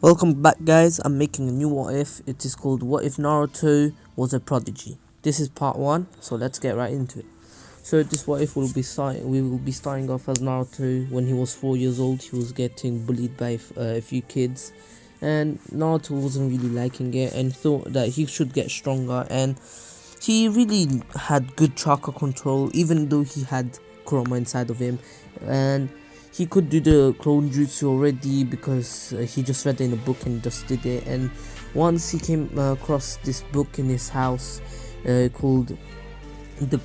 Welcome back, guys. I'm making a new what if. It is called What If Naruto Was a Prodigy. This is part 1, so let's get right into it. So this what if we will be starting off as Naruto when he was 4 years old. He was getting bullied by a few kids, and Naruto wasn't really liking it and thought that he should get stronger, and he really had good chakra control even though he had Kurama inside of him, and he could do the clone jutsu already because he just read it in a book and just did it. And once he came across this book in his house called the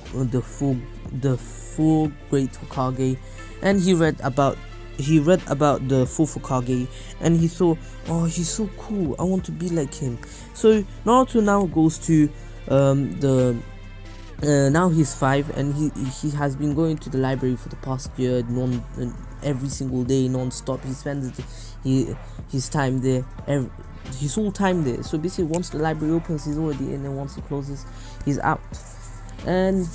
four great Hokage, and he read about the fourth Hokage, and he thought, oh, he's so cool, I want to be like him. So Naruto now goes to now he's 5, and he has been going to the library for the past year every single day non-stop. He spends his time there, his whole time there. So basically, once the library opens, he's already in, and once it closes, he's out. And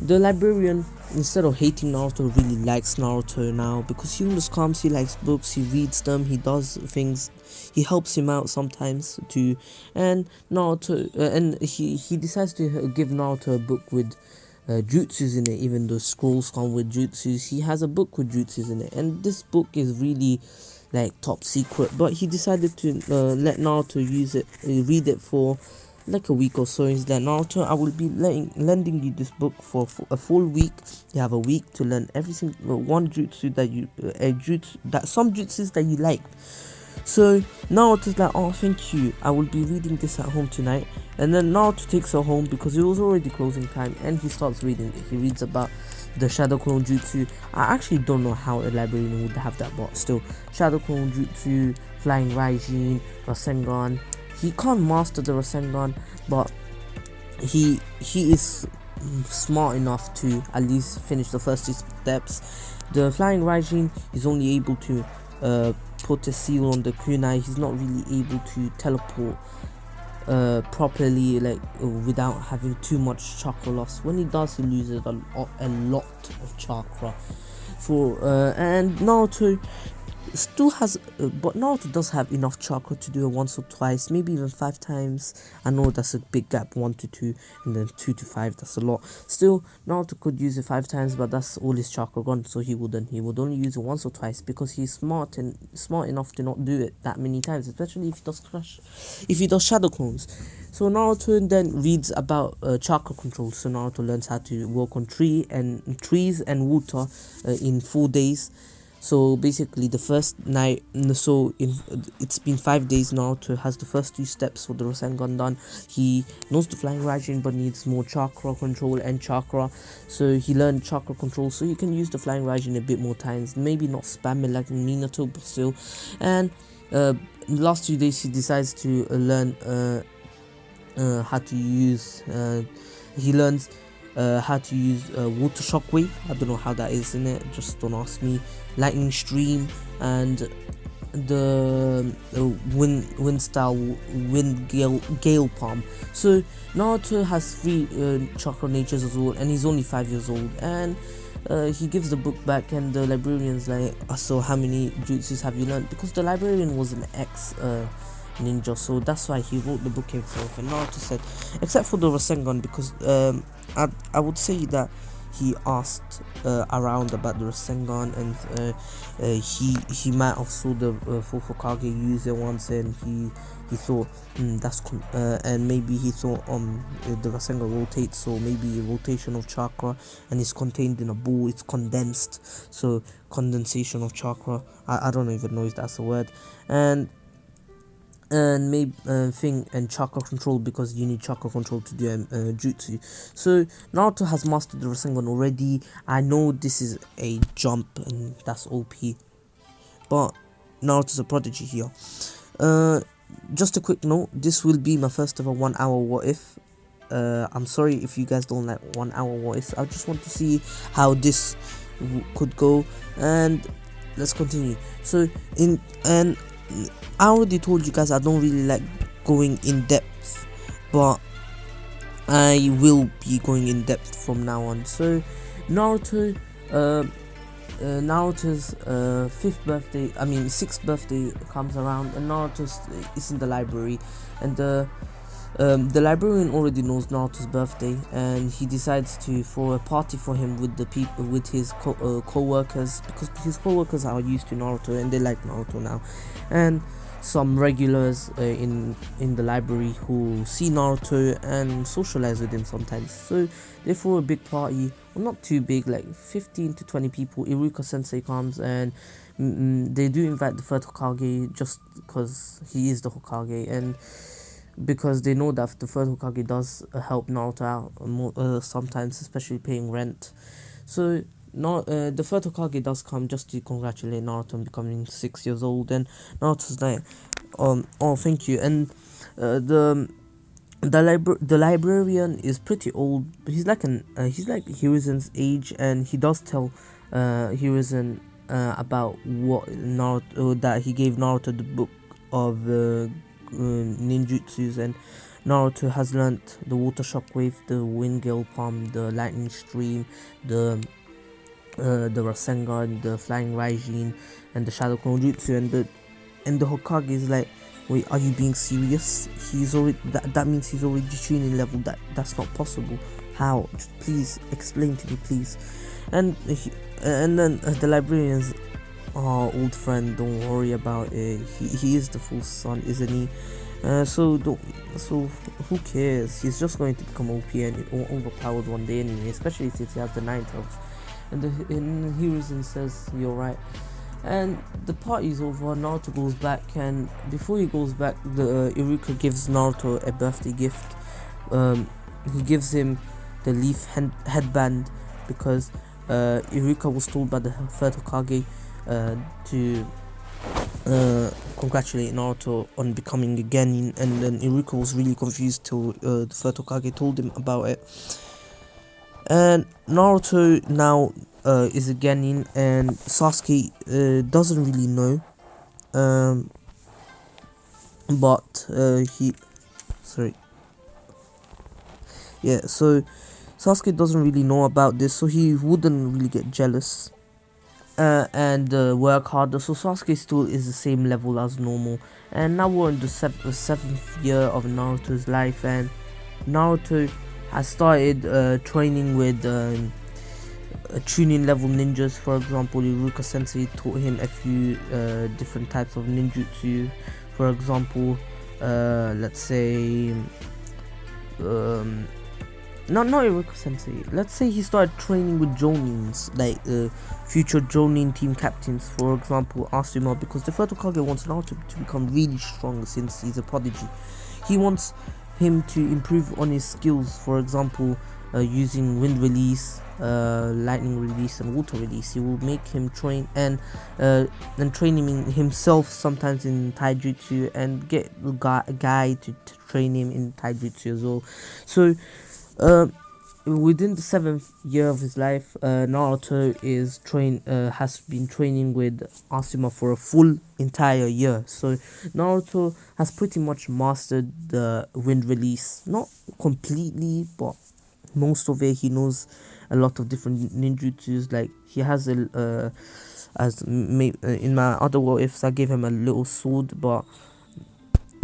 the librarian, instead of hating Naruto, really likes Naruto now because he understands, he likes books, he reads them, he does things, he helps him out sometimes too. And Naruto, and he decides to give Naruto a book with jutsus in it. Even though scrolls come with jutsus, he has a book with jutsus in it, and this book is really like top secret. But he decided to let Naruto use it, read it for like a week or so. He's like, Naruto, I will be lending you this book for a full week. You have a week to learn every single one jutsu that some jutsus that you like. So Naruto's like, oh, thank you, I will be reading this at home tonight. And then Naruto takes her home because it was already closing time, and he starts reading it. He reads about the Shadow Clone Jutsu. I actually don't know how a librarian would have that, but still, Shadow Clone Jutsu, Flying Raijin, Rasengan. He can't master the Rasengan, but he is smart enough to at least finish the first 2 steps. The Flying Raijin is only able to put a seal on the kunai. He's not really able to teleport properly, like without having too much chakra loss. When he does, he loses a lot of chakra. And Naruto still has, but Naruto does have enough chakra to do it once or twice, maybe even 5 times. I know that's a big gap, 1 to 2, and then 2 to 5. That's a lot. Still, Naruto could use it 5 times, but that's all his chakra gone. So he would only use it once or twice because he's smart enough to not do it that many times, especially if he does shadow clones. So Naruto then reads about chakra control. So Naruto learns how to work on trees and water in 4 days. So basically, the first night, it's been 5 days now. Naruto has the first 2 steps for the Rasengan done. He knows the Flying Raijin, but needs more chakra control and chakra. So he learned chakra control, so he can use the Flying Raijin a bit more times. Maybe not spam it like Minato, but still. And the last 2 days, he decides to learn how to use. He learns how to use water shockwave. I don't know how that is in it, just don't ask me. Lightning stream and the wind style wind gale palm. So Naruto has 3 chakra natures as well, and he's only 5 years old. And he gives the book back, and the librarian's like, so how many jutsus have you learned? Because the librarian was an ex ninja, so that's why he wrote the book himself. And Naruto said, except for the Rasengan, because I would say that he asked around about the Rasengan, and he might have saw the fourth Hokage use it once, and he thought and maybe he thought the Rasengan rotates, so maybe a rotation of chakra, and it's contained in a ball, it's condensed, so condensation of chakra. I don't even know if that's a word. And maybe and chakra control, because you need chakra control to do jutsu. So Naruto has mastered the Rasengan already. I know this is a jump and that's OP, but Naruto's a prodigy here. Just a quick note, this will be my first ever 1 hour what if. I'm sorry if you guys don't like 1 hour what ifs. I just want to see how this could go, and let's continue. So I already told you guys I don't really like going in depth, but I will be going in depth from now on. So Naruto Naruto's sixth birthday comes around, and Naruto is in the library, and the librarian already knows Naruto's birthday, and he decides to throw a party for him with his co-workers, because his co-workers are used to Naruto and they like Naruto now, and some regulars in the library who see Naruto and socialize with him sometimes. So they throw a big party, well, not too big, like 15 to 20 people. Iruka Sensei comes, and they do invite the third Hokage just because he is the Hokage, and because they know that the third Hokage does help Naruto out sometimes, especially paying rent. So the third Hokage does come just to congratulate Naruto on becoming 6 years old, and Naruto's like, oh, thank you. And the librarian is pretty old. He's like Hiruzen's age, and he does tell Hiruzen about what Naruto, that he gave Naruto the book of ninjutsus, and Naruto has learnt the water shockwave, the wind gale palm, the lightning stream, the Rasengan, the flying Raijin, and the shadow clone jutsu, and the Hokage is like, wait, are you being serious? He's already that means he's already chunin level. That's not possible. How? Just please explain to me, please. And then the librarian's, oh, old friend, don't worry about it. He is the full son, isn't he? So who cares? He's just going to become OP and overpowered one day anyway, especially since he has the 9 tails. And Hiruzen says, you're right. And the party's over. Naruto goes back, and before he goes back, the Iruka gives Naruto a birthday gift. He gives him the leaf headband, because Iruka was told by the third Hokage to congratulate Naruto on becoming a Genin, and then Iruka was really confused till the third Hokage told him about it. And Naruto now is a Genin, and Sasuke doesn't really know, but so Sasuke doesn't really know about this, so he wouldn't really get jealous and work harder. So Sasuke still is the same level as normal, and now we're in the seventh year of Naruto's life, and Naruto has started training with chunin level ninjas. For example, Iruka Sensei taught him a few different types of ninjutsu. For example, let's say not Iruka Sensei. Let's say he started training with Jonins, like future Jonin team captains. For example, Asuma, because the third Hokage wants Naruto to become really strong since he's a prodigy. He wants him to improve on his skills, for example, using wind release, lightning release, and water release. He will make him train and train him himself sometimes in taijutsu, and get a guy to train him in taijutsu as well. So within the 7th year of his life, Naruto has been training with Asuma for a full entire year. So Naruto has pretty much mastered the wind release, not completely, but most of it. He knows a lot of different ninjutsus. Like he has in my other what ifs, I gave him a little sword, but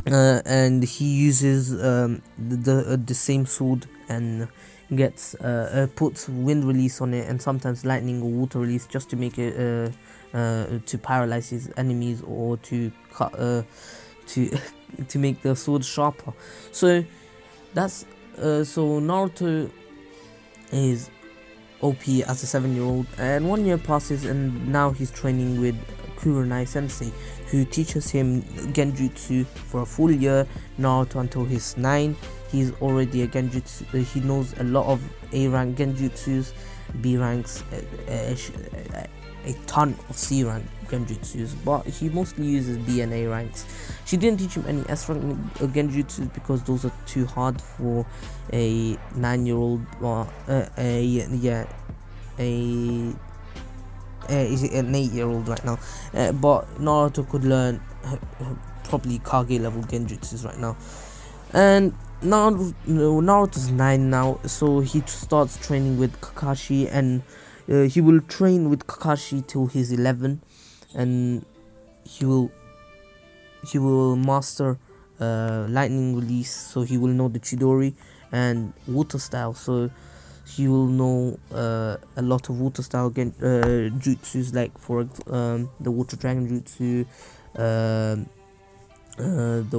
and he uses the same sword and gets puts wind release on it, and sometimes lightning or water release, just to make it to paralyze his enemies, or to cut to make the sword sharper. So that's so Naruto is OP as a 7-year-old, and 1 year passes, and now he's training with Kurenai Sensei, who teaches him Genjutsu for a full year. Naruto until he's 9. He's already a Genjutsu. He knows a lot of A rank Genjutsus, B ranks, a ton of C rank Genjutsus, but he mostly uses B and A ranks. She didn't teach him any S rank Genjutsus because those are too hard for a 9-year-old, or an 8-year-old right now. But Naruto could learn probably Kage level Genjutsus right now. And Naruto's 9 now, so he starts training with Kakashi, and he will train with Kakashi till he's 11, and he will master lightning release, so he will know the Chidori and water style, so he will know a lot of water style jutsus, like for the water dragon jutsu, the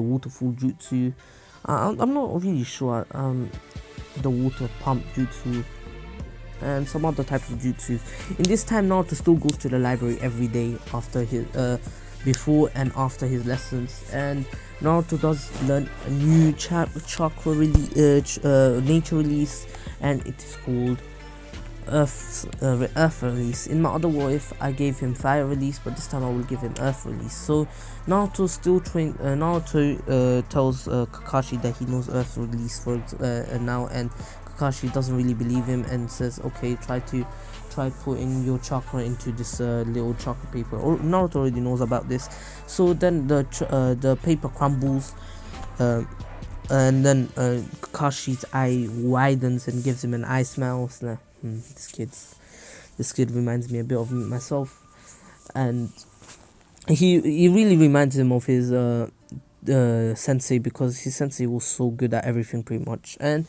waterfall jutsu. I'm not really sure. The water pump jutsu and some other types of jutsus. In this time, Naruto still goes to the library every day after his before and after his lessons, and Naruto does learn a new chakra nature release, and it is called Earth release. In my other if I gave him fire release, but this time I will give him Earth release. So Naruto still Naruto tells Kakashi that he knows Earth release for now, and Kakashi doesn't really believe him and says, okay, try putting your chakra into this little chakra paper. Or Naruto already knows about this. So then the paper crumbles, and then Kakashi's eye widens and gives him an eye smile. So, this kid reminds me a bit of myself, and he really reminds him of his sensei, because his sensei was so good at everything pretty much. And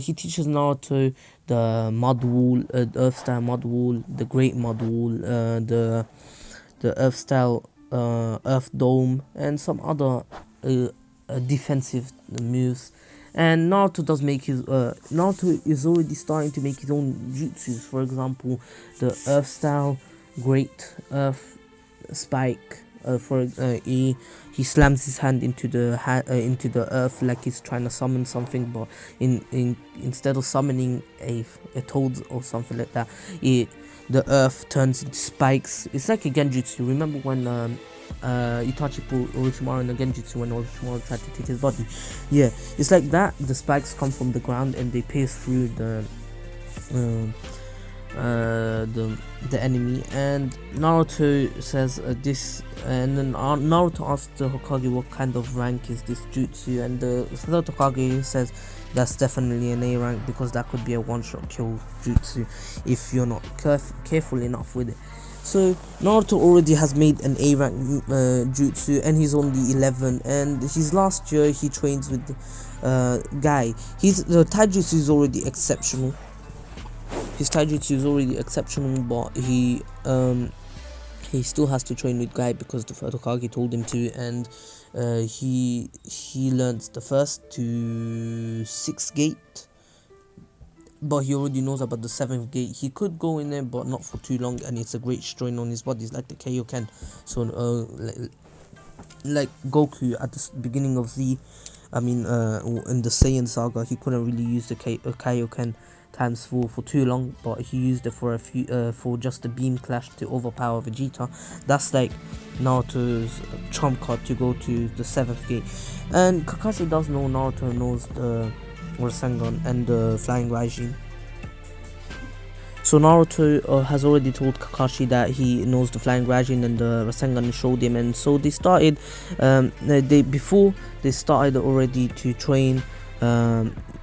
he teaches Naruto the mud wall, the earth style mud wall, the great mud wall, the earth style earth dome, and some other defensive moves. And Naruto does make his Naruto is already starting to make his own jutsus. For example, the earth style great earth spike. He slams his hand into the earth like he's trying to summon something, but instead of summoning a toad or something like that, the earth turns into spikes. It's like a genjutsu. Remember when Itachi pulled Orochimaru in the genjutsu when Orochimaru tried to take his body? Yeah, it's like that. The spikes come from the ground and they pierce through the enemy. And Naruto says this, and then Naruto asks the Hokage what kind of rank is this jutsu, and the third Hokage says that's definitely an A rank, because that could be a one-shot kill jutsu if you're not careful enough with it. So Naruto already has made an A rank jutsu, and he's only 11, and his last year he trains with Guy. The taijutsu is already exceptional. His taijutsu is already exceptional, but he still has to train with Guy because the third Hokage told him to, and he learns the first to 6th gate, but he already knows about the 7th gate. He could go in there, but not for too long, and it's a great strain on his body. It's like the Kaioken. So like Goku at the beginning of in the Saiyan saga, he couldn't really use the Kaioken times 4 for too long, but he used it for for just a beam clash to overpower Vegeta. That's like Naruto's trump card to go to the 7th gate. And Kakashi does know Naruto knows the Rasengan and the Flying Raijin. So Naruto has already told Kakashi that he knows the Flying Raijin and the Rasengan, showed him, and so they started before they started already to train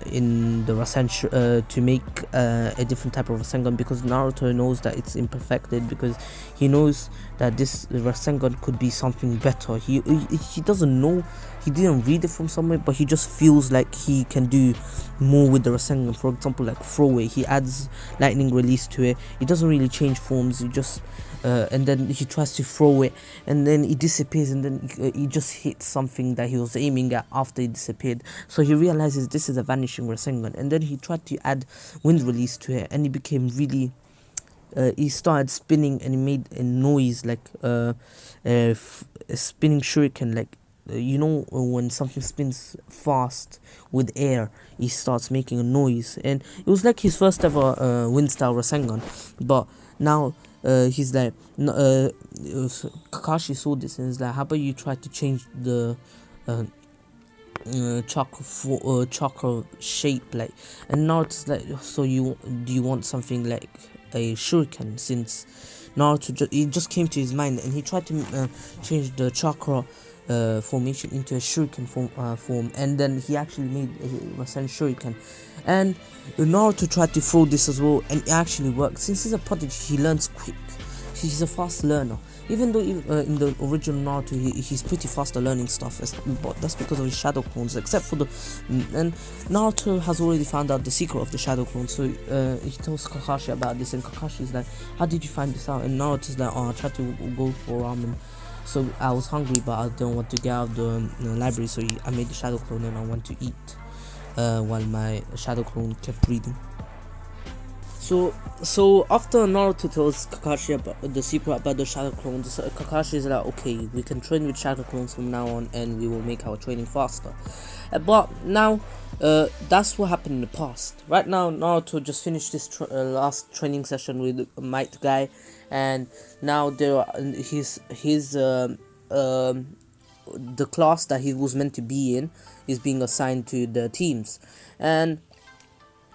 in the Rasengan to make a different type of Rasengan, because Naruto knows that it's imperfected, because he knows that this Rasengan could be something better. He doesn't know, he didn't read it from somewhere, but he just feels like he can do more with the Rasengan. For example, like throwaway, he adds lightning release to it. It doesn't really change forms, he just and then he tries to throw it, and then it disappears, and then he just hits something that he was aiming at after it disappeared. So he realizes this is a vanishing Rasengan, and then he tried to add wind release to it, and it became really he started spinning, and he made a noise like a spinning shuriken, like when something spins fast with air, he starts making a noise. And it was like his first ever wind style Rasengan, but now he's like Kakashi saw this and he's like, how about you try to change the chakra shape, like. And now it's like, so do you want something like a shuriken? Since Naruto it just came to his mind, and he tried to change the chakra formation into a shuriken form, and then he actually made a shuriken. And Naruto tried to throw this as well, and it actually worked. Since he's a prodigy, he learns quick. He's a fast learner. Even though in the original Naruto he's pretty fast at learning stuff, but that's because of his shadow clones. Except for and Naruto has already found out the secret of the shadow clones, so he tells Kakashi about this, and Kakashi's like, "How did you find this out?" And Naruto's like, "Oh, I tried to go for ramen, so I was hungry, but I didn't want to get out of the library, so I made the shadow clone and I went to eat while my shadow clone kept breathing." So after Naruto tells Kakashi about the secret about the shadow clones, Kakashi is like, "Okay, we can train with shadow clones from now on, and we will make our training faster." But now, that's what happened in the past. Right now, Naruto just finished this last training session with Might Guy, and now the class that he was meant to be in is being assigned to the teams, and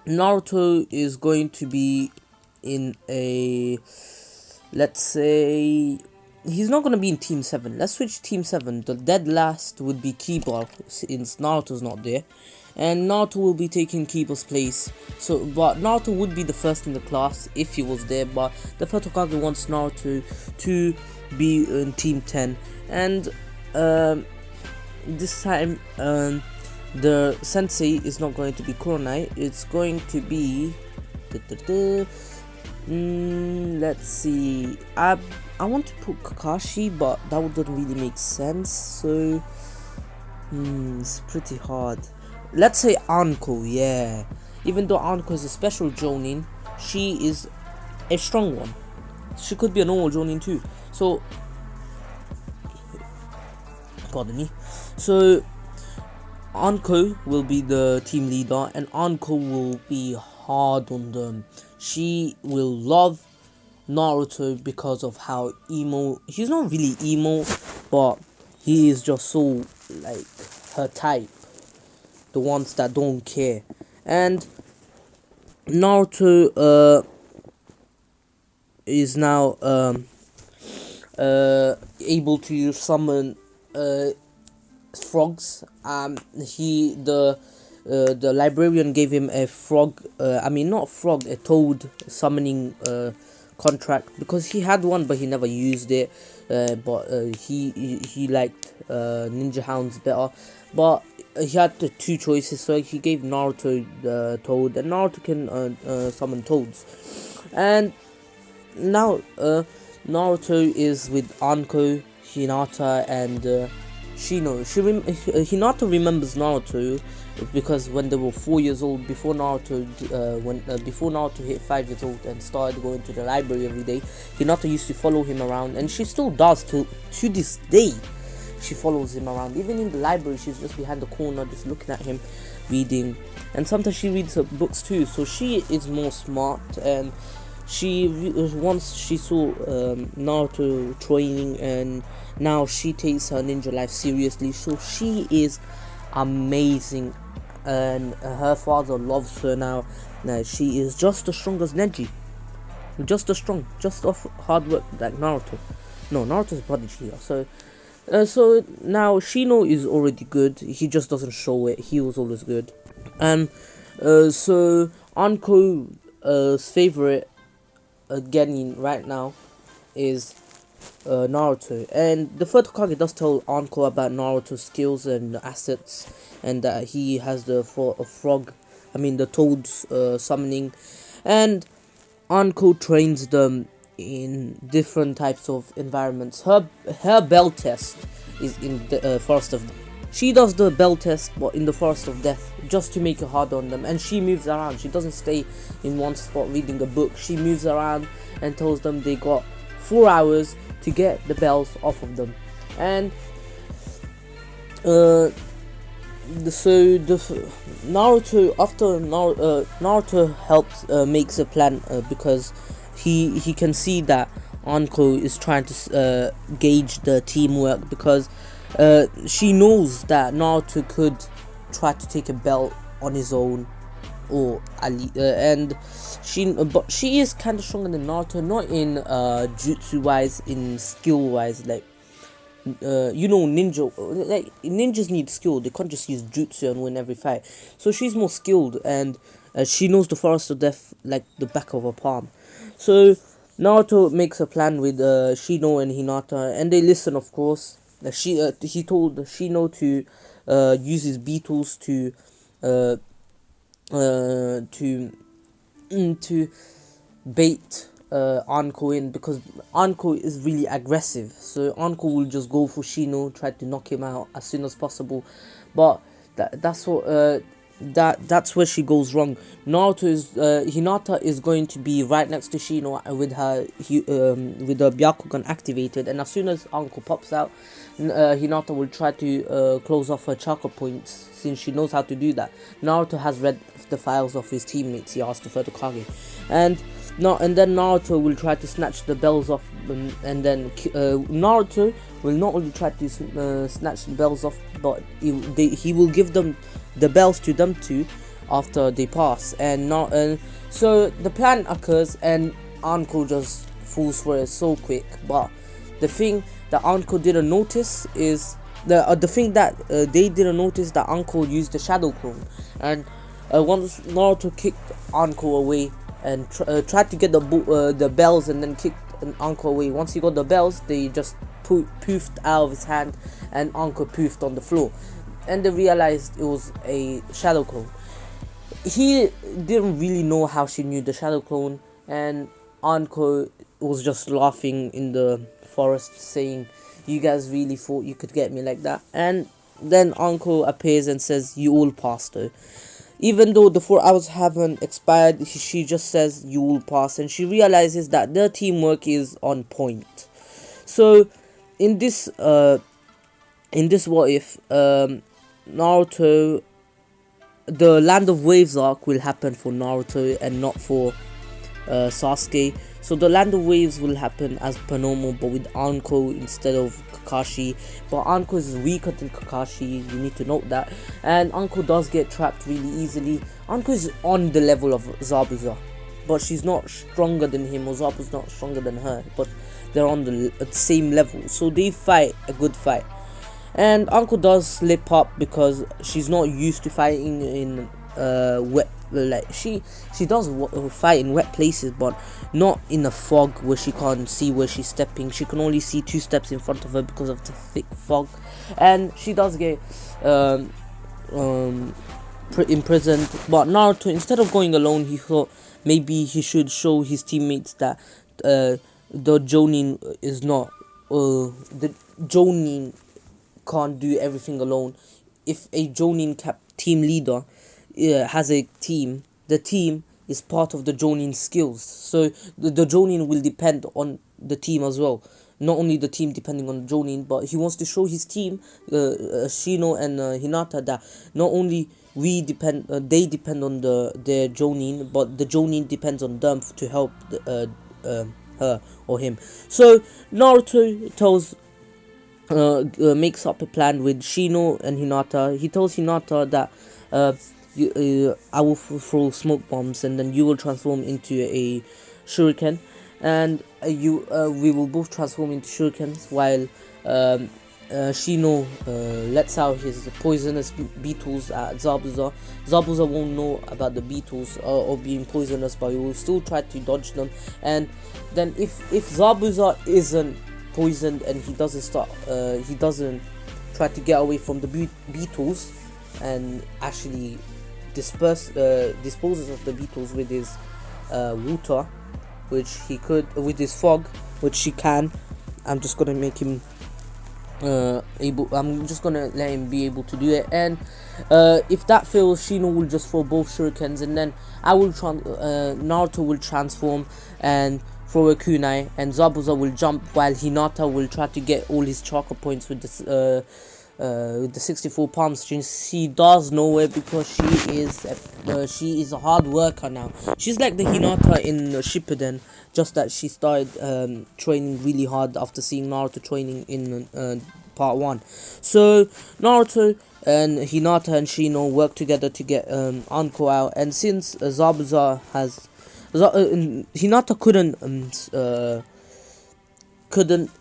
Naruto is going to be in a, let's say, he's not going to be in Team 7. Let's switch Team 7. The dead last would be Kiba, since Naruto's not there. And Naruto will be taking Kiba's place. But Naruto would be the first in the class if he was there. But the third Hokage wants Naruto to be in Team 10. And this time, the sensei is not going to be Kuronai, it's going to be let's see, I want to put Kakashi, but that wouldn't really make sense, so it's pretty hard. Let's say Anko, yeah. Even though Anko is a special Jonin, she is a strong one. She could be a normal Jonin too. So, pardon me. So Anko will be the team leader, and Anko will be hard on them. She will love Naruto because of how emo. He's not really emo, but he is just so like her type. The ones that don't care. And Naruto is now able to summon frogs. The librarian gave him a frog, not frog, a toad summoning contract, because he had one but he never used it, but he liked ninja hounds better, but he had the two choices, so he gave Naruto the toad, and Naruto can summon toads. And now Naruto is with Anko, Hinata, and Shino. Hinata remembers Naruto because when they were 4 years old, before Naruto hit 5 years old and started going to the library every day, Hinata used to follow him around, and she still does to this day. She follows him around, even in the library. She's just behind the corner, just looking at him, reading, and sometimes she reads her books too. So she is more smart, and once she saw Naruto training, and now she takes her ninja life seriously. So she is amazing, and her father loves her now. She is just as strong as Neji, just off hard work like Naruto. No, Naruto's a prodigy here. So now Shino is already good. He just doesn't show it. He was always good. And so Anko's favorite Genin right now is Naruto, and the third Hokage does tell Anko about Naruto's skills and assets, and that he has the toad's summoning, and Anko trains them in different types of environments. Her bell test is in the Forest of Death. She does the bell test, but in the Forest of Death, just to make it hard on them. And she moves around. She doesn't stay in one spot reading a book. She moves around and tells them they got 4 hours to get the bells off of them. And Naruto helps makes a plan because he can see that Anko is trying to gauge the teamwork, because she knows that Naruto could try to take a belt on his own, or but she is kind of stronger than Naruto, not in jutsu wise, in skill wise. Like you know, ninja, like ninjas need skill. They can't just use jutsu and win every fight. So she's more skilled, and she knows the forest of death like the back of her palm. So Naruto makes a plan with Shino and Hinata, and they listen, of course. He told Shino to use his beetles to uh, to bait Anko in, because Anko is really aggressive. So Anko will just go for Shino, try to knock him out as soon as possible. But that's where she goes wrong. Hinata is going to be right next to Shino with her Byakugan activated, and as soon as Anko pops out, Hinata will try to close off her chakra points, since she knows how to do that. Naruto has read the files of his teammates he asked to further Kage, and then Naruto will try to snatch the bells off, and then Naruto will not only try to snatch the bells off, but he will give them the bells to them too after they pass. And so the plan occurs, and Anko just falls for it so quick. But the thing that Anko didn't notice is the thing that they didn't notice, that Anko used the shadow clone, and once Naruto kicked Anko away and tried to get the bells, and then kicked Anko away. Once he got the bells, they just poofed out of his hand, and Anko poofed on the floor, and they realized it was a shadow clone. He didn't really know how she knew the shadow clone, and Anko was just laughing in the forest, saying, "You guys really thought you could get me like that?" And then Anko appears and says, "You all passed though." Even though the 4 hours haven't expired, she just says, "You will pass," and she realizes that their teamwork is on point. So in this what if, Naruto, the Land of Waves arc will happen for Naruto and not for Sasuke. So the Land of Waves will happen as per normal, but with Anko instead of Kakashi. But Anko is weaker than Kakashi, you need to note that. And Anko does get trapped really easily. Anko is on the level of Zabuza, but she's not stronger than him, or Zabuza's not stronger than her, but they're on the same level. So they fight a good fight. And Anko does slip up because she's not used to fighting in wet, like she does fight in wet places, but not in a fog where she can't see where she's stepping. She can only see 2 steps in front of her because of the thick fog, and she does get imprisoned. But Naruto, instead of going alone, he thought maybe he should show his teammates that the Jonin is not the Jonin can't do everything alone. If a Jonin team leader has a team, the team is part of the Jonin skills. So the Jonin will depend on the team as well. Not only the team depending on the Jonin, but he wants to show his team, Shino and Hinata, that not only they depend on their Jonin, but the Jonin depends on them to help her or him. So Naruto makes up a plan with Shino and Hinata. He tells Hinata that I will throw smoke bombs, and then you will transform into a shuriken, and we will both transform into shurikens, while Shino lets out his poisonous beetles at Zabuza. Zabuza won't know about the beetles or being poisonous, but he will still try to dodge them. And then if Zabuza isn't poisoned and he doesn't try to get away from the beetles and actually disposes of the beetles with his water, which he could, with his fog, which he can. I'm just gonna make him I'm just gonna let him be able to do it. And if that fails, Shino will just throw both shurikens, and then Naruto will transform and throw a kunai, and Zabuza will jump, while Hinata will try to get all his chakra points with this with the 64 palm strings. She does know it because she is a hard worker now. She's like the Hinata in Shippuden, just that she started training really hard after seeing Naruto training in part 1. So Naruto and Hinata and Shino work together to get Anko out, and since Zabuza has Hinata couldn't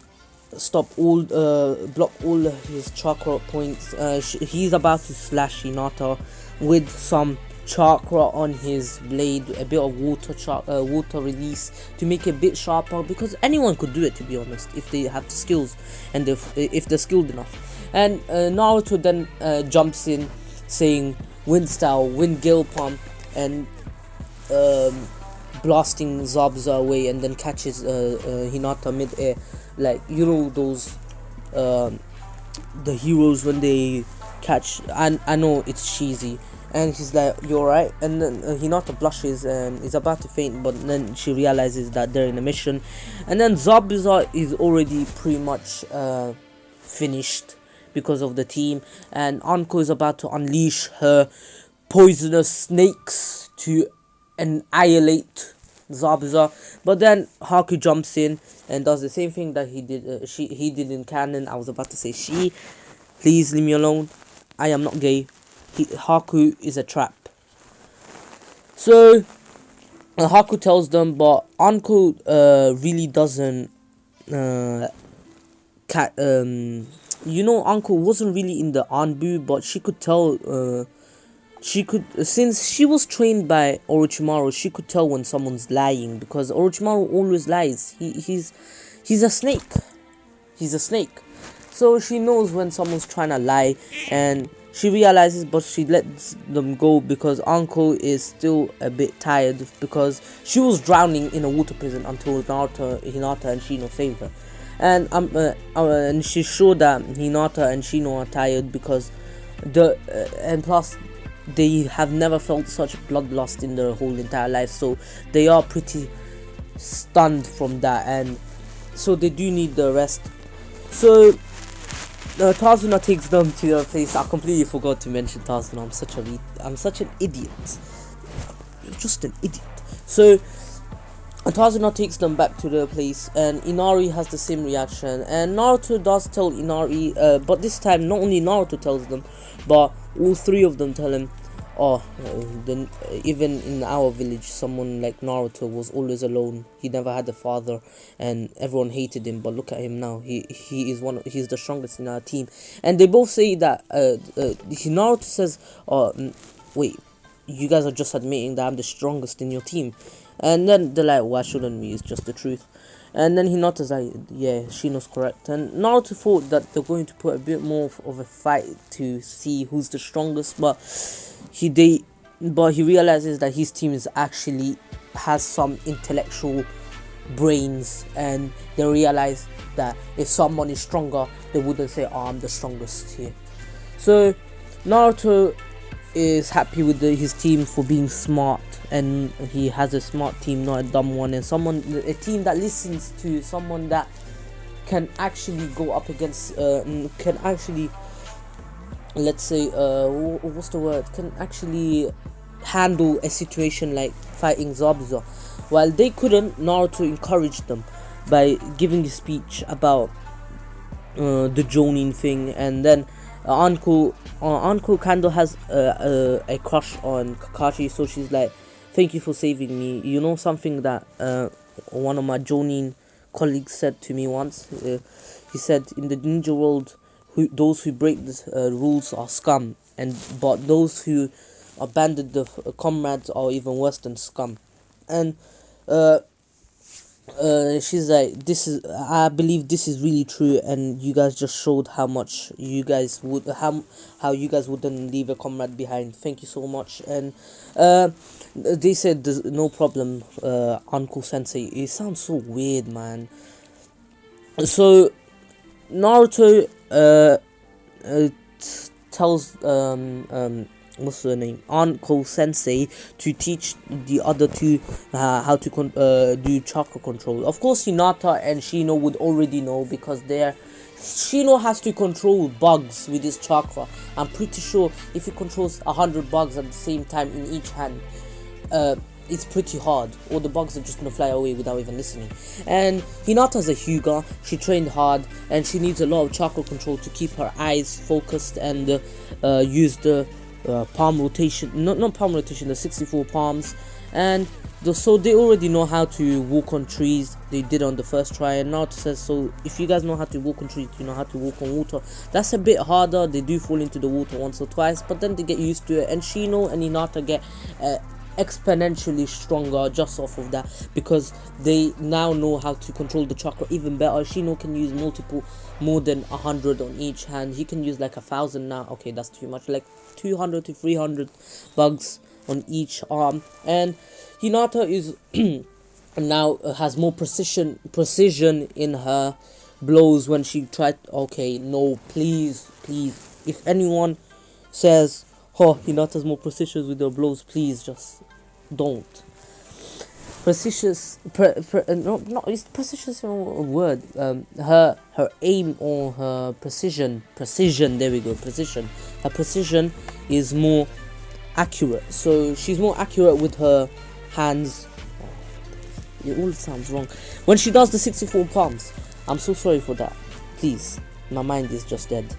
stop all block all his chakra points. He's about to slash Hinata with some chakra on his blade, a bit of water release to make it a bit sharper, because anyone could do it, to be honest, if they have the skills and if they're skilled enough. And Naruto then jumps in saying wind style, wind gale pump, and blasting Zabuza away, and then catches Hinata mid-air, like, you know, those the heroes when they catch. I know it's cheesy, and he's like, "You alright?" And then Hinata blushes and is about to faint, but then she realizes that they're in a mission, and then Zabuza is already pretty much finished because of the team, and Anko is about to unleash her poisonous snakes to annihilate Zabuza, but then Haku jumps in and does the same thing that he did in canon. I was about to say she. Please leave me alone. I am not gay. Haku is a trap. So Haku tells them, but Anko really doesn't. You know, Anko wasn't really in the Anbu, but she could tell. Since she was trained by Orochimaru, she could tell when someone's lying, because Orochimaru always lies. He's a snake. He's a snake. So she knows when someone's trying to lie, and she realizes, but she lets them go because Anko is still a bit tired, because she was drowning in a water prison until Hinata and Shino saved her. And she's sure that Hinata and Shino are tired because and plus they have never felt such bloodlust in their whole entire life, so they are pretty stunned from that, and so they do need the rest. So Tazuna takes them to their place. I completely forgot to mention Tazuna. I'm such an idiot. You're just an idiot. So Tazuna takes them back to their place, and Inari has the same reaction, and Naruto does tell Inari, but this time not only Naruto tells them, but all three of them tell him, then even in our village, someone like Naruto was always alone. He never had a father, and everyone hated him. But look at him now. He's the strongest in our team. And they both say that. Naruto says, wait, you guys are just admitting that I'm the strongest in your team. And then they're like, why shouldn't we? It's just the truth. And then Hinata's like, yeah, Shino's correct. And Naruto thought that they're going to put a bit more of a fight to see who's the strongest, but he realizes that his team has some intellectual brains, and they realize that if someone is stronger, they wouldn't say, oh, I'm the strongest here. So Naruto is happy with his team for being smart, and he has a smart team, not a dumb one, and a team that listens to someone that can actually go up against can actually, let's say, what's the word, can actually handle a situation like fighting Zabuza. While they couldn't, Naruto encouraged them by giving a speech about the Jonin thing, and then Anko kinda has a crush on Kakashi, so she's like, thank you for saving me. You know something that one of my Jonin colleagues said to me once? He said, in the ninja world, those who break the rules are scum, but those who abandon the comrades are even worse than scum. And she's like, I believe this is really true, and you guys just showed how much you guys would how you guys wouldn't leave a comrade behind. Thank you so much. And they said, there's no problem, Uncle Sensei. It sounds so weird, man. So Naruto tells what's her name, Anko Sensei, to teach the other two how to do chakra control. Of course, Hinata and Shino would already know, because Shino has to control bugs with his chakra. I'm pretty sure if he controls 100 bugs at the same time in each hand, it's pretty hard, or the bugs are just gonna fly away without even listening. And Hinata's a Hyuga. She trained hard, and she needs a lot of chakra control to keep her eyes focused and use the palm rotation, not palm rotation, the 64 palms. And so they already know how to walk on trees. They did on the first try, and Naruto says, so if you guys know how to walk on trees, you know how to walk on water. That's a bit harder. They do fall into the water once or twice, but then they get used to it, and Shino and Hinata get exponentially stronger just off of that, because they now know how to control the chakra even better. Shino can use more than 100 on each hand. He can use like 1,000 now. Okay, that's too much, like 200 to 300 bugs on each arm. And Hinata is now has more precision in her blows when she tried. Okay, no, please, if anyone says, oh, Hinata's more precious with her blows, please just don't. Precious, no, is precious a word? Her aim, or her precision, there we go, precision. Her precision is more accurate, so she's more accurate with her hands. It all sounds wrong when she does the 64 palms. I'm so sorry for that, please, my mind is just dead.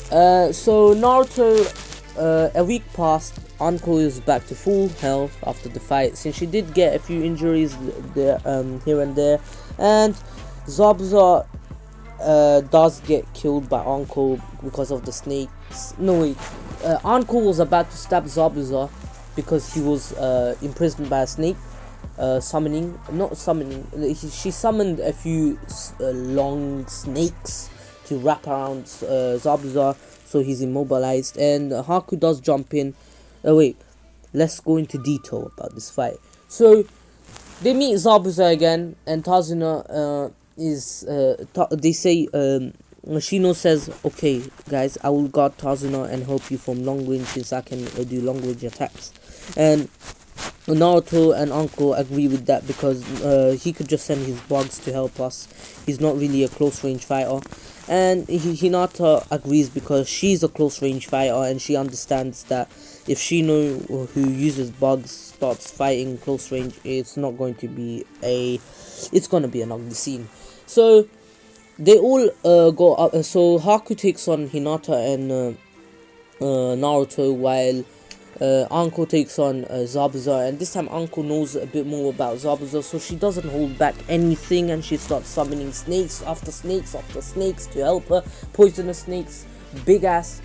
So Naruto, a week passed. Anko is back to full health after the fight, since she did get a few injuries there, here and there. And Zabuza does get killed by Anko because of the snakes. No wait, Anko was about to stab Zabuza because he was imprisoned by a snake. She summoned a few long snakes to wrap around Zabuza, so he's immobilized. And Haku does jump in. Wait, let's go into detail about this fight. So they meet Zabuza again, and Tazuna they say, Shino says, okay guys, I will guard Tazuna and help you from long range, since I can do long range attacks. And Naruto and Anko agree with that, because he could just send his bugs to help us. He's not really a close range fighter. And Hinata agrees because she's a close range fighter, and she understands that if Shino, who uses bugs, starts fighting close range, it's going to be an ugly scene. So they all go up. So Haku takes on Hinata and Naruto, while Anko takes on Zabuza. And this time Anko knows a bit more about Zabuza, so she doesn't hold back anything, and she starts summoning snakes after snakes after snakes to help her. Poisonous snakes, big ass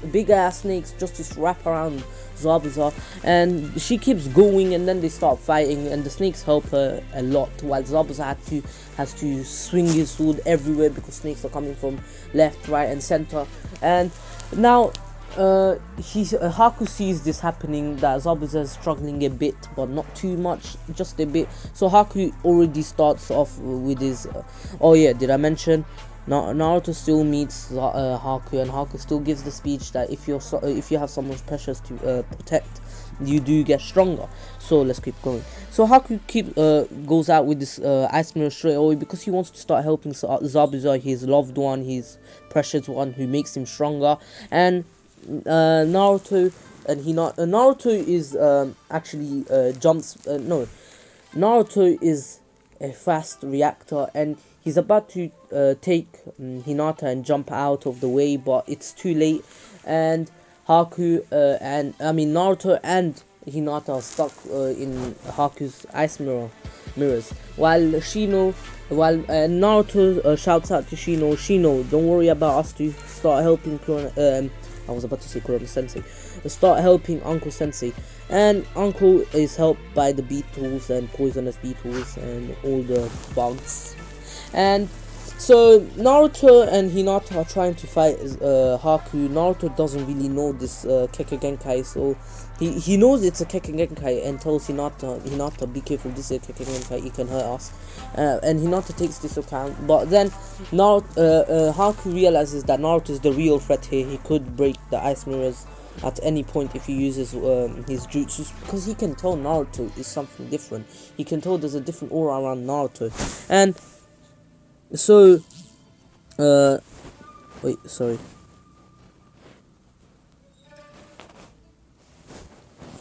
snakes, just to wrap around Zabuza. And she keeps going, and then they start fighting, and the snakes help her a lot, while Zabuza has to swing his sword everywhere because snakes are coming from left, right and center. And now Haku sees this happening, that Zabuza is struggling a bit, but not too much, just a bit. So Haku already starts off with his oh yeah, did I mention Naruto still meets Haku, and Haku still gives the speech that if you have someone precious to protect, you do get stronger. So let's keep going. So Haku goes out with this ice mirror straight away, because he wants to start helping Zabuza, his loved one, his precious one, who makes him stronger. And Naruto and Naruto is actually Naruto is a fast reactor, and he's about to take Hinata and jump out of the way, but it's too late. And Naruto and Hinata are stuck in Haku's ice mirrors, while Naruto shouts out to Shino, don't worry about us, to start helping I was about to say Kurama Sensei. Start helping Uncle Sensei. And Uncle is helped by the beetles and poisonous beetles and all the bugs. And so Naruto and Hinata are trying to fight Haku. Naruto doesn't really know this Kekkei Genkai, so he knows it's a Kekkei Genkai, and tells Hinata, be careful, this is a Kekkei Genkai, it can hurt us. And Hinata takes this account, but then Haku realizes that Naruto is the real threat here. He could break the ice mirrors at any point if he uses his jutsus, because he can tell Naruto is something different. He can tell there's a different aura around Naruto. And so wait, sorry.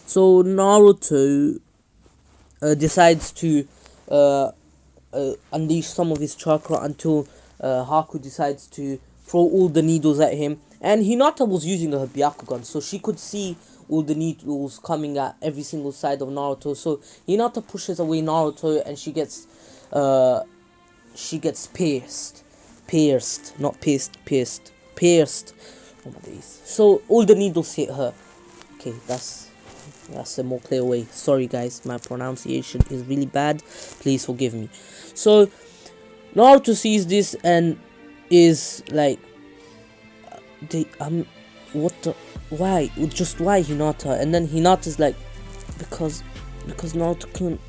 So Naruto decides to unleash some of his chakra until Haku decides to throw all the needles at him. And Hinata was using her Byakugan, so she could see all the needles coming at every single side of Naruto. So Hinata pushes away Naruto, and she gets pierced, not pierced. Oh my days. So all the needles hit her. Okay, that's a more clear way. Sorry guys, my pronunciation is really bad, please forgive me. So Naruto sees this and is like, what the, why Hinata? And then Hinata's like, because Naruto couldn't,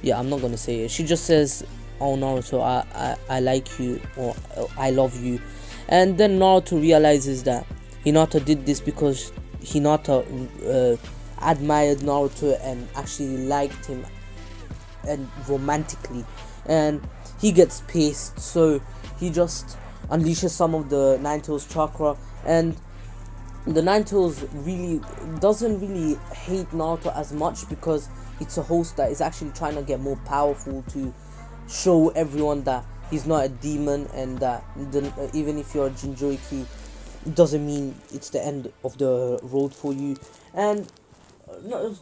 yeah, I'm not gonna say it. She just says, oh Naruto, I like you, or I love you. And then Naruto realizes that Hinata did this because Hinata admired Naruto and actually liked him, and romantically, and he gets pissed. So he just unleashes some of the Nine Tails chakra, and the Nine Tails doesn't really hate Naruto as much, because it's a host that is actually trying to get more powerful to show everyone that he's not a demon, and that even if you're a Jinchuriki, it doesn't mean it's the end of the road for you. And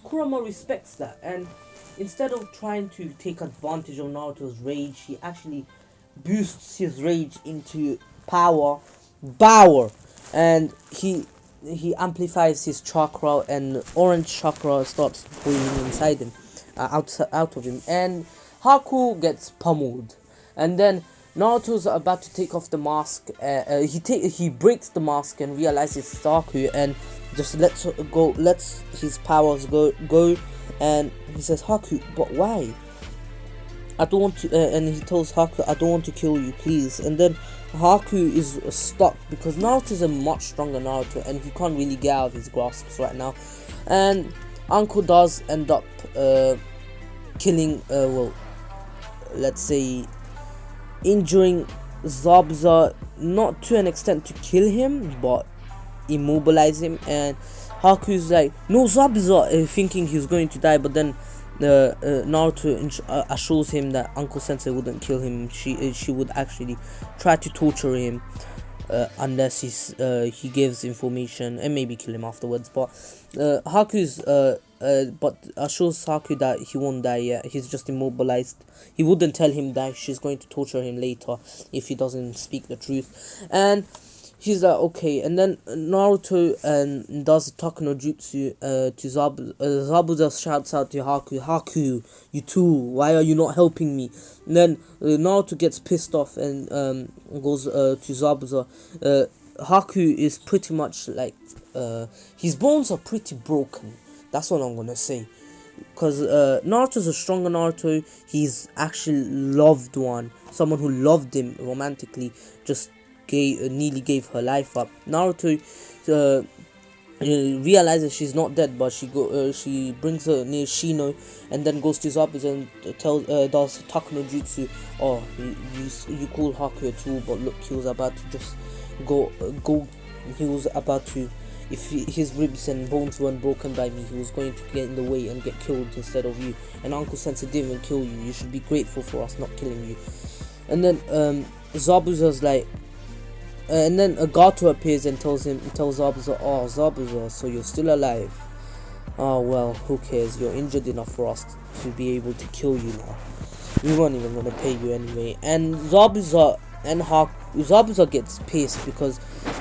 Kurama respects that, and instead of trying to take advantage of Naruto's rage, he actually boosts his rage into power, and he amplifies his chakra, and orange chakra starts boiling inside him, out of him, and Haku gets pummeled. And then Naruto's about to take off the mask. He breaks the mask and realizes it's Haku, and just lets his powers go, and he says, Haku, but why? I don't want to, and he tells Haku, I don't want to kill you, please. And then Haku is stuck because Naruto's a much stronger Naruto, and he can't really get out of his grasps right now. And Uncle does end up killing, well, let's say injuring Zabuza, not to an extent to kill him, but immobilize him. And Haku's like, no, Zabuza, thinking he's going to die, but then Naruto assures him that Uncle Sensei wouldn't kill him. She would actually try to torture him unless he gives information, and maybe kill him afterwards. But Haku's but assures Haku that he won't die yet. He's just immobilized. He wouldn't tell him that she's going to torture him later if he doesn't speak the truth. And he's like, okay. And then Naruto does Taka no Jutsu to Zabuza. Zabuza shouts out to Haku, you too, why are you not helping me? And then Naruto gets pissed off and goes to Zabuza. Haku is pretty much like, his bones are pretty broken. That's what I'm gonna say. Because Naruto's a stronger Naruto. He's actually loved one. Someone who loved him romantically just nearly gave her life up. Naruto realizes she's not dead, but she brings her near Shino, and then goes to Zabuza and does Taka no Jutsu. Oh, you call Haku a tool, but look, he was about to just go. He was about to, if his ribs and bones weren't broken by me, he was going to get in the way and get killed instead of you. And Uncle Sensei didn't even kill you. You should be grateful for us not killing you. And then Zabuza's like, and then Gato appears and tells Zabuza, oh Zabuza, so you're still alive. Oh well, who cares? You're injured enough for us to be able to kill you now. We weren't even gonna pay you anyway. And Zabuza gets pissed because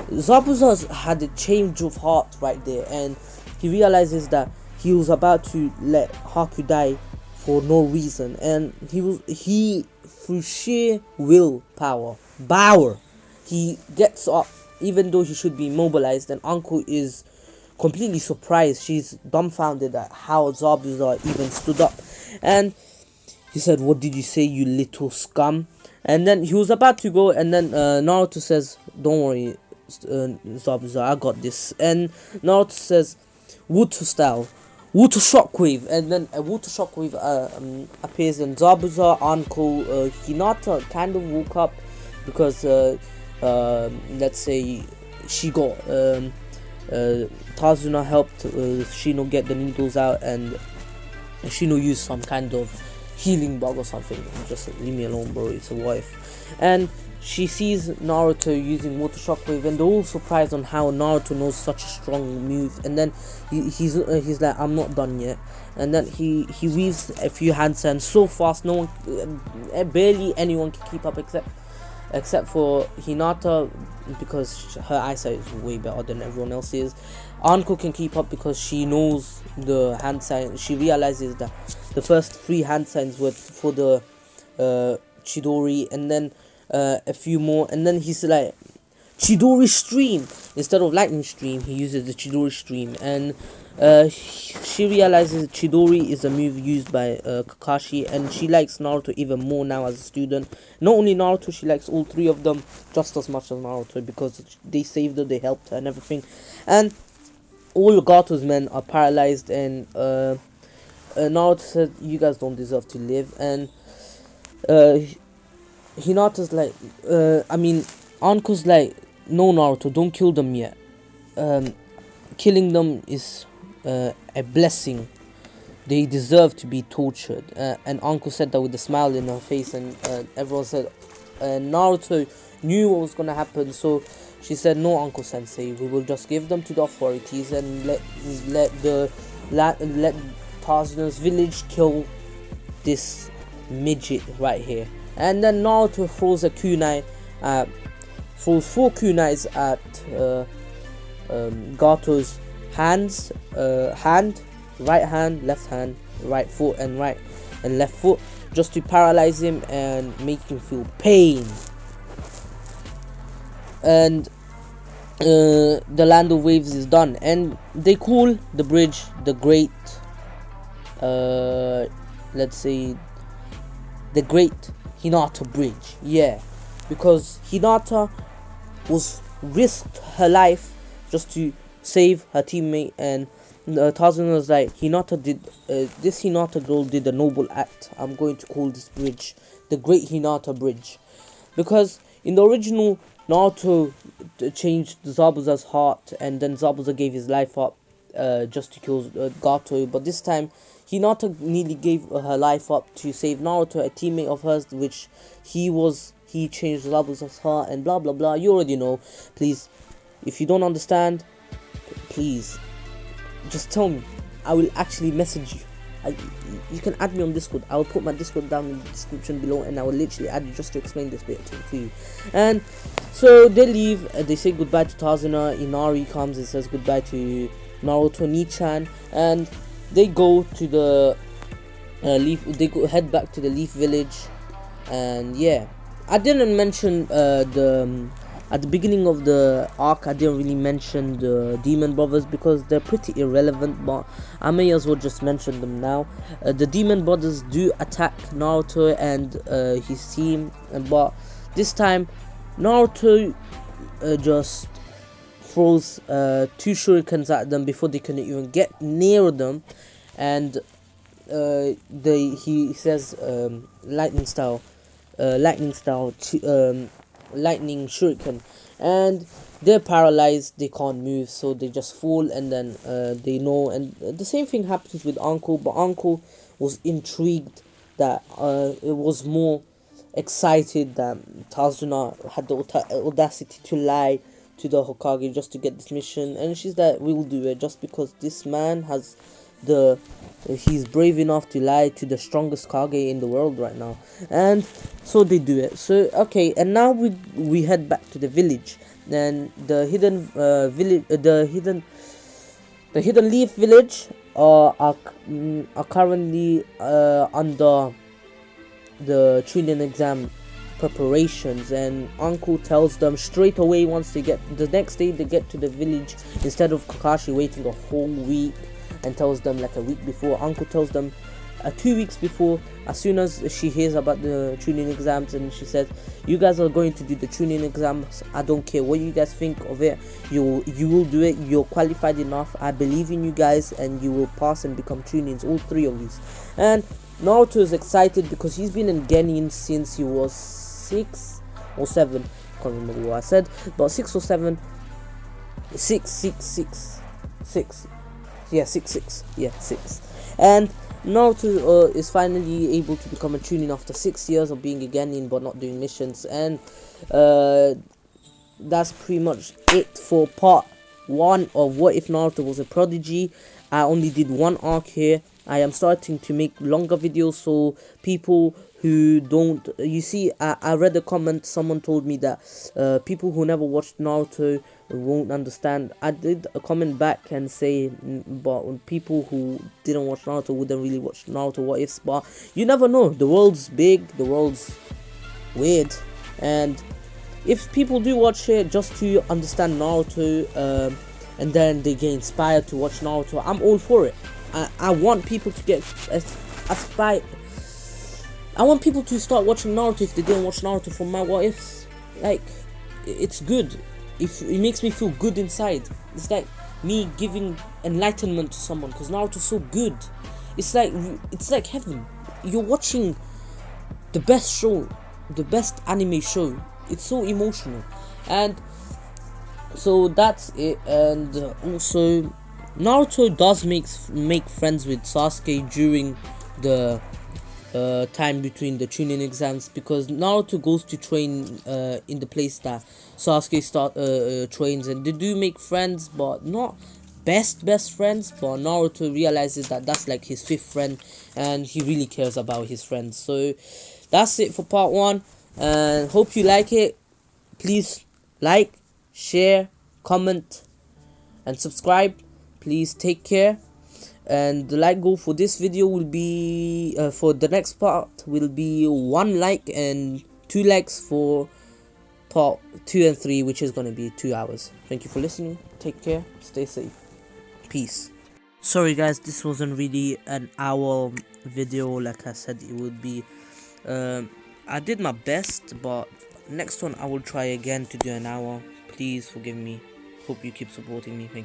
Zabuza's had a change of heart right there, and he realizes that he was about to let Haku die for no reason, and he through sheer willpower, he gets up even though he should be immobilized, and Uncle is completely surprised. She's dumbfounded at how Zabuza even stood up, and he said, what did you say, you little scum? And then he was about to go, and then Naruto says, don't worry, Zabuza, I got this. And Naruto says, water style, water shockwave, and then a water shockwave appears, and Zabuza, Uncle, Hinata kind of woke up because let's say she got Tazuna helped Shino get the needles out, and Shino used some kind of healing bug or something. Just leave me alone, bro, it's a wife. And she sees Naruto using water shockwave, and they're all surprised on how Naruto knows such a strong move. And then he's like, I'm not done yet. And then he weaves a few handstands so fast, no one, barely anyone can keep up except for Hinata, because her eyesight is way better than everyone else's. Anko can keep up because she knows the hand sign. She realizes that the first 3 hand signs were for the Chidori, and then a few more, and then he's like, Chidori stream, instead of lightning stream he uses the Chidori stream. And she realizes Chidori is a move used by Kakashi, and she likes Naruto even more now as a student. Not only Naruto, she likes all 3 of them just as much as Naruto, because they saved her, they helped her and everything. And all Gato's men are paralyzed, and Naruto said, you guys don't deserve to live. And Hinata's like, Anko's like, no Naruto, don't kill them yet. Killing them is a blessing. They deserve to be tortured. And Anko said that with a smile in her face, and everyone said Naruto knew what was gonna happen. So she said, no, Uncle Sensei, we will just give them to the authorities and let Tazuna's village kill this midget right here. And then Naruto throws a kunai, throws 4 kunais at Gato's hands, right hand, left hand, right foot, and right and left foot, just to paralyze him and make him feel pain. And the land of waves is done, and they call the bridge the great, let's say, the great Hinata bridge. Yeah, because Hinata risked her life just to save her teammate, and Tazuna was like, this Hinata girl did a noble act. I'm going to call this bridge the Great Hinata Bridge, because in the original Naruto changed Zabuza's heart, and then Zabuza gave his life up just to kill Gato. But this time Hinata nearly gave her life up to save Naruto, a teammate of hers, which he changed Zabuza's heart, and blah blah blah. You already know. Please, if you don't understand, please just tell me. I will actually message you. You can add me on Discord. I will put my Discord down in the description below, and I will literally add you just to explain this bit to you. And so they leave. They say goodbye to Tazuna. Inari comes and says goodbye to Naruto, Nichan, and they go to the Leaf. They head back to the Leaf Village. And yeah, I didn't mention at the beginning of the arc, I didn't really mention the Demon Brothers because they're pretty irrelevant, but I may as well just mention them now. The Demon Brothers do attack Naruto and his team, but this time Naruto just throws 2 shurikens at them before they can even get near them, and he says lightning shuriken, and they're paralyzed, they can't move, so they just fall, and then they know. And the same thing happens with Uncle, but Uncle was intrigued, that it was more excited that Tazuna had the audacity to lie to the Hokage just to get this mission, and she's like, we'll do it just because this man has he's brave enough to lie to the strongest Kage in the world right now. And so they do it. So okay, and now we head back to the village. Then the hidden village, the hidden Leaf Village are currently under the chunin exam preparations, and Uncle tells them straight away the next day they get to the village, instead of Kakashi waiting a whole week, and tells them like a week before. Uncle tells them 2 weeks before, as soon as she hears about the chunin exams, and she says, you guys are going to do the chunin exams. I don't care what you guys think of it, you will do it. You're qualified enough. I believe in you guys, and you will pass and become chunins, all 3 of you. And Naruto is excited because he's been in Genin since he was 6 or 7. I can't remember what I said, but 6 or 7. 6. Yeah, 6. And Naruto is finally able to become a chunin after 6 years of being a genin but not doing missions, and that's pretty much it for part 1 of What If Naruto Was a Prodigy. I only did one arc here. I am starting to make longer videos, so people who don't, you see, I read a comment, someone told me that people who never watched Naruto won't understand. I did a comment back and say, but people who didn't watch Naruto wouldn't really watch Naruto What Ifs, but you never know, the world's big, the world's weird, and if people do watch it just to understand Naruto, and then they get inspired to watch Naruto, I'm all for it. I want people to get aspire. I want people to start watching Naruto if they didn't watch Naruto from my what ifs. Like, it's good. If it makes me feel good inside. It's like me giving enlightenment to someone, because Naruto's so good. It's like heaven. You're watching the best show, the best anime show. It's so emotional, and so that's it. And also, Naruto does make friends with Sasuke during the time between the chunin exams, because Naruto goes to train in the place that Sasuke trains, and they do make friends, but not best friends. But Naruto realizes that that's like his 5th friend, and he really cares about his friends. So that's it for part 1, and hope you like it. Please like, share, comment, and subscribe. Please take care. And the like goal for this video will be for the next part will be 1 like and 2 likes for part 2 and 3, which is going to be 2 hours. Thank you for listening. Take care. Stay safe. Peace. Sorry guys, this wasn't really an hour video like I said it would be. I did my best, but next one I will try again to do an hour. Please forgive me. Hope you keep supporting me. Thank you.